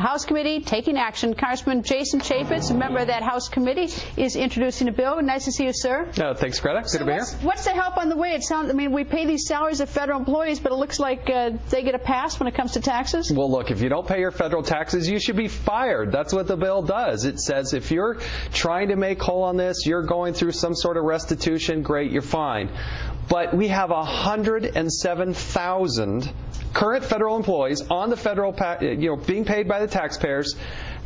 House Committee taking action. Congressman Jason Chaffetz, a member of that House Committee, is introducing a bill. Nice to see you, sir. Thanks, Greta. Good to be here. What's the help on the way? I mean, we pay these salaries of federal employees, but it looks like they get a pass when it comes to taxes. Well, look, if you don't pay your federal taxes, you should be fired. That's what the bill does. It says if you're trying to make whole on this, you're going through some sort of restitution, great, you're fine. But we have 107,000 current federal employees on the federal, being paid by the taxpayers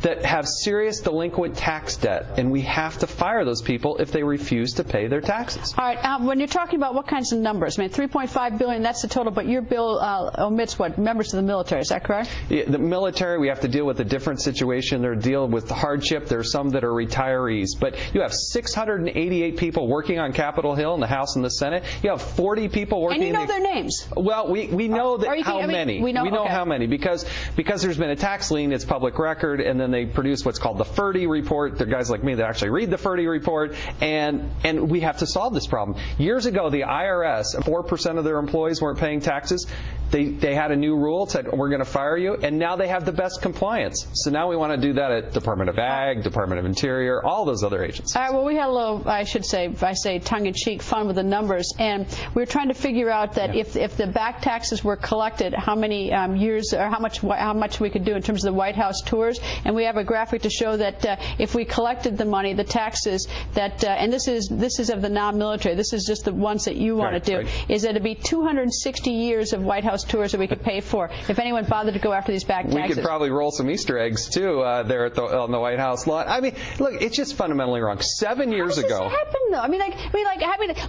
that have serious delinquent tax debt, and we have to fire those people if they refuse to pay their taxes. All right. When you're talking about what kinds of numbers, I mean, $3.5 billion, that's the total, but your bill omits what? Members of the military, is that correct? Yeah, the military, we have to deal with a different situation. They're dealing with hardship. There are some that are retirees, but you have 688 people working on Capitol Hill in the House and the Senate. You have 40 people working. And you know their names? Well, we know that how many. We know how many because there's been a tax lien. It's public record, and then they produce what's called the Ferdy report. There are guys like me that actually read the Ferdy report, and we have to solve this problem. Years ago, the IRS, 4% of their employees weren't paying taxes. They had a new rule, said we're going to fire you, and now they have the best compliance. So now we want to do that at Department of Ag, Department of Interior, all those other agencies. All right, well, we had a little, I should say, if I say tongue-in-cheek, fun with the numbers, and we were trying to figure out that if the back taxes were collected, how many years or how much we could do in terms of the White House tours, and we have a graphic to show that if we collected the money, the taxes that, and this is of the non-military, this is just the ones that you want to do, is that it'd be 260 years of White House tours that we could pay for if anyone bothered to go after these back taxes. We could probably roll some Easter eggs too there on the White House lawn. I mean, look, it's just fundamentally wrong. 7 years ago. How does this happen, though? I mean,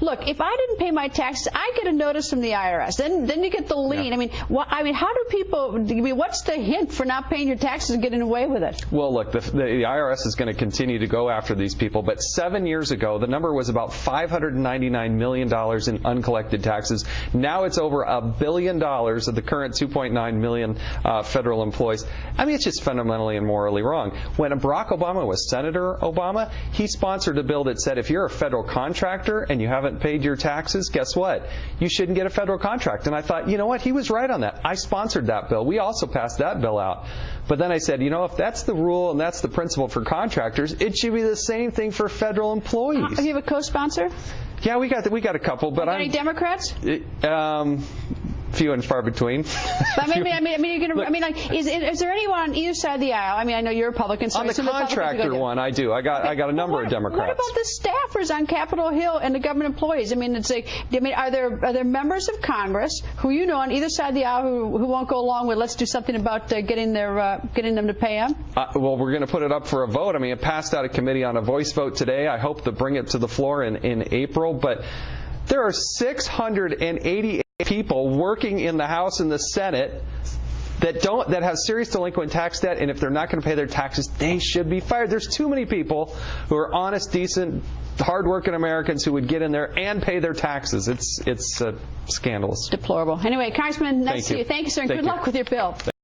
look, if I didn't pay my taxes, I get a notice from the IRS. Then you get the lien. Yeah. I mean, how do people? I mean, what's the hint for not paying your taxes and getting away with it? Well, look, the IRS is going to continue to go after these people. But 7 years ago, the number was about $599 million in uncollected taxes. Now it's over $1 billion of the current 2.9 million federal employees. I mean, it's just fundamentally and morally wrong. When Barack Obama was Senator Obama, he sponsored a bill that said if you're a federal contractor and you haven't paid your taxes, guess what? You shouldn't get a federal contract. And I thought, you know what? He was right on that. I sponsored that bill. We also passed that bill out. But then I said, you know, if that's the rule and that's the principle for contractors, it should be the same thing for federal employees. Do you have a co-sponsor? Yeah, we got a couple, but any Democrats? Few and far between. But is there anyone on either side of the aisle? I mean, I know you're Republican. So on the contractor one, I do. I got a number of Democrats. What about the staffers on Capitol Hill and the government employees? I mean, are there members of Congress who you know on either side of the aisle who won't go along with let's do something about getting them to pay them? Well, we're going to put it up for a vote. I mean, it passed out of committee on a voice vote today. I hope to bring it to the floor in April. But there are 688 people working in the House and the Senate that have serious delinquent tax debt, and if they're not going to pay their taxes, they should be fired. There's too many people who are honest, decent, hard-working Americans who would get in there and pay their taxes. It's scandalous. Deplorable. Anyway, Congressman, nice to see you. Thank you, sir, and good luck with your bill.